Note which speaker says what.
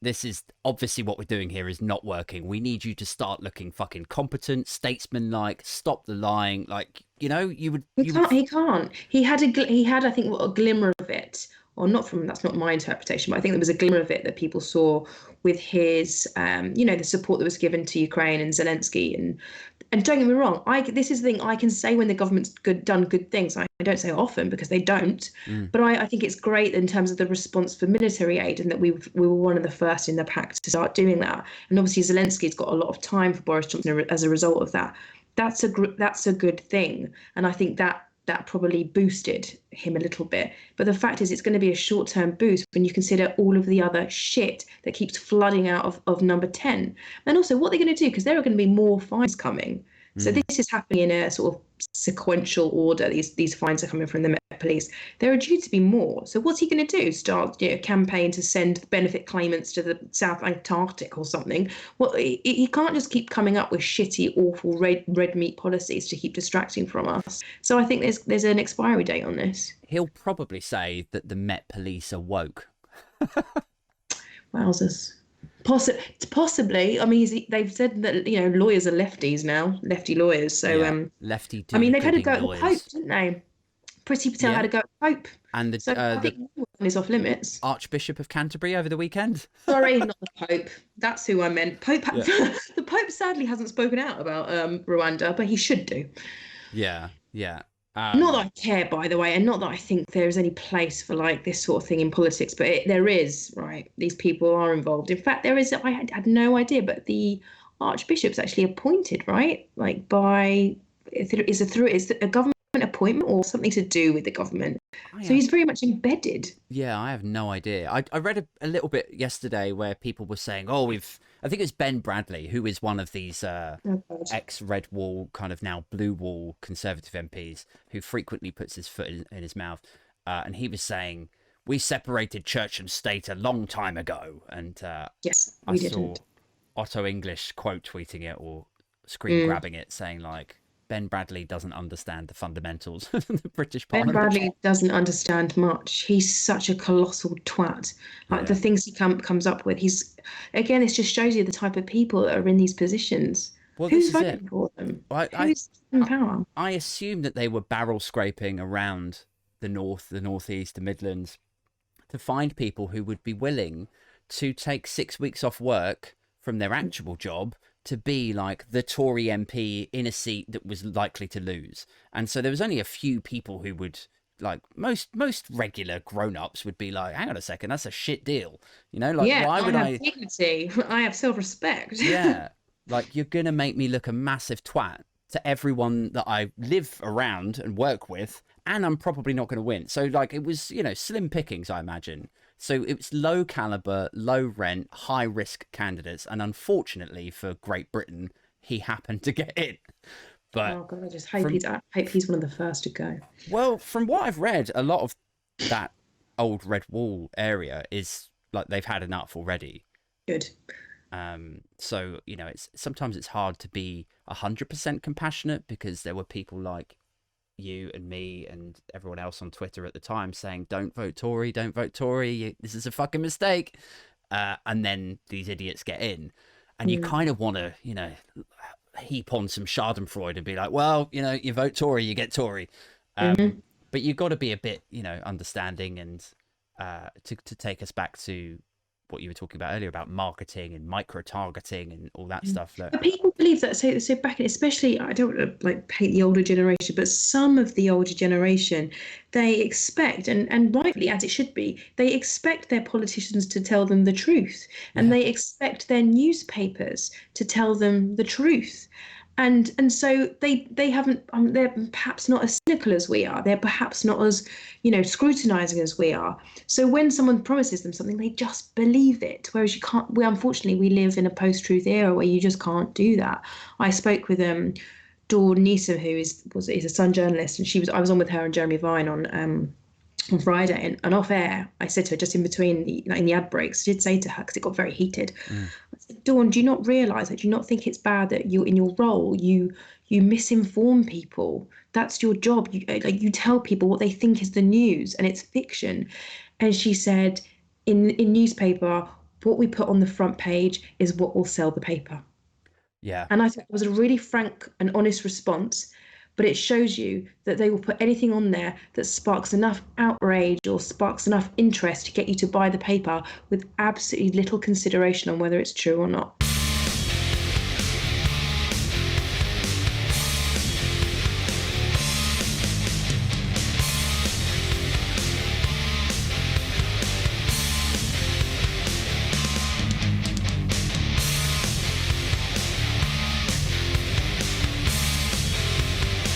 Speaker 1: this is obviously what we're doing here is not working. We need you to start looking fucking competent, statesman-like, stop the lying. Like,
Speaker 2: He
Speaker 1: you would,
Speaker 2: can't. He can't. He had. I think a glimmer of it, or not from. That's not my interpretation, but I think there was a glimmer of it that people saw with his, the support that was given to Ukraine and Zelensky. And don't get me wrong. This is the thing I can say when the government's done good things. I don't say it often because they don't,
Speaker 1: mm,
Speaker 2: but I think it's great in terms of the response for military aid, and that we were one of the first in the pack to start doing that. And obviously Zelensky's got a lot of time for Boris Johnson as a result of that. That's a good thing, and I think that probably boosted him a little bit. But the fact is, it's going to be a short-term boost when you consider all of the other shit that keeps flooding out of number 10. And also, what they're going to do, because there are going to be more fines coming. So
Speaker 1: mm.
Speaker 2: this is happening in a sort of sequential order. These fines are coming from the Met Police. There are due to be more. So what's he going to do? Start a campaign to send benefit claimants to the South Antarctic or something? Well, he can't just keep coming up with shitty, awful red meat policies to keep distracting from us. So I think there's an expiry date on this.
Speaker 1: He'll probably say that the Met Police are woke.
Speaker 2: Wowzers. Possibly. I mean, they've said that lawyers are lefties now, lefty lawyers. So
Speaker 1: Yeah, lefty
Speaker 2: I mean, they've had a go
Speaker 1: do-gooding
Speaker 2: at the Pope,
Speaker 1: lawyers.
Speaker 2: didn't they? Priti Patel
Speaker 1: Yeah,
Speaker 2: had a go at the Pope.
Speaker 1: and
Speaker 2: So I
Speaker 1: the
Speaker 2: think no one is off limits.
Speaker 1: Archbishop of Canterbury over the weekend.
Speaker 2: Sorry, not the Pope. That's who I meant.
Speaker 1: Yeah,
Speaker 2: The Pope sadly hasn't spoken out about Rwanda, but he should do.
Speaker 1: yeah, yeah.
Speaker 2: Not that I care, by the way, and not that I think there is any place for like this sort of thing in politics, but there is, right? These people are involved. In fact, there is. I had no idea, but the Archbishop's actually appointed, right? Like by is a government appointment or something to do with the government.
Speaker 1: I
Speaker 2: So
Speaker 1: have
Speaker 2: he's very much embedded.
Speaker 1: Yeah, I have no idea. I read a little bit yesterday where people were saying, "Oh, I think it's Ben Bradley, who is one of these
Speaker 2: Oh God.
Speaker 1: ex-Red Wall, kind of now Blue Wall Conservative MPs, who frequently puts his foot in his mouth," and he was saying, "We separated church and state a long time ago," and
Speaker 2: Yes,
Speaker 1: I
Speaker 2: we
Speaker 1: saw
Speaker 2: didn't.
Speaker 1: Otto English quote tweeting it or screen
Speaker 2: Mm.
Speaker 1: grabbing it, saying like, "Ben Bradley doesn't understand the fundamentals of the British
Speaker 2: Ben
Speaker 1: Parliament."
Speaker 2: Bradley doesn't understand much. He's such a colossal twat. Like the
Speaker 1: Yeah.
Speaker 2: things he comes up with, he's again. This just shows you the type of people that are in these positions.
Speaker 1: Well, this
Speaker 2: Who's
Speaker 1: is it.
Speaker 2: voting for them?
Speaker 1: I, I
Speaker 2: Who's in power?
Speaker 1: I assume that they were barrel scraping around the north, the northeast, the Midlands to find people who would be willing to take 6 weeks off work from their actual job to be like the Tory MP in a seat that was likely to lose. And so there was only a few people who would like most regular grown-ups would be like, hang on a second, that's a shit deal. Like
Speaker 2: Yeah,
Speaker 1: why
Speaker 2: I
Speaker 1: would
Speaker 2: have
Speaker 1: I
Speaker 2: dignity. I have self-respect.
Speaker 1: yeah, like you're gonna make me look a massive twat to everyone that I live around and work with, and I'm probably not gonna win. So like it was, slim pickings, I imagine. So it was low caliber, low rent, high risk candidates, and unfortunately for Great Britain, he happened to get in. But
Speaker 2: Oh God,
Speaker 1: from
Speaker 2: I hope he's one of the first to go.
Speaker 1: from what I've read, a lot of that old Red Wall area is like they've had enough already.
Speaker 2: Good.
Speaker 1: So it's sometimes it's hard to be 100% compassionate because there were people like you and me and everyone else on Twitter at the time saying, "Don't vote Tory, don't vote Tory. This is a fucking mistake." And then these idiots get in, and you
Speaker 2: Mm.
Speaker 1: kind of want to, heap on some Schadenfreude and be like, "Well, you vote Tory, you get Tory."
Speaker 2: Hmm.
Speaker 1: But you've got to be a bit, understanding and to take us back to what you were talking about earlier about marketing and micro targeting and all that stuff. That
Speaker 2: But people believe that. So back in, especially, I don't want to like hate the older generation, but some of the older generation, they expect, and rightly as it should be, they expect their politicians to tell them the truth, and
Speaker 1: yeah,
Speaker 2: they expect their newspapers to tell them the truth. And so they haven't they're perhaps not as cynical as we are. They're perhaps not as scrutinizing as we are. So when someone promises them something, they just believe it. Whereas you can't. We unfortunately we live in a post-truth era where you just can't do that. I spoke with Dawn Neeson, who is a Sun journalist, and I was on with her and Jeremy Vine on Friday, and off air, I said to her just in between in the ad breaks, I did say to her because it got very heated.
Speaker 1: mm,
Speaker 2: I said, Dawn, do you not realise that? Do you not think it's bad that you, in your role, you misinform people? That's your job. You tell people what they think is the news, and it's fiction. And she said, in newspaper, what we put on the front page is what will sell the paper.
Speaker 1: Yeah.
Speaker 2: And I think it was a really frank and honest response, but it shows you that they will put anything on there that sparks enough outrage or sparks enough interest to get you to buy the paper with absolutely little consideration on whether it's true or not.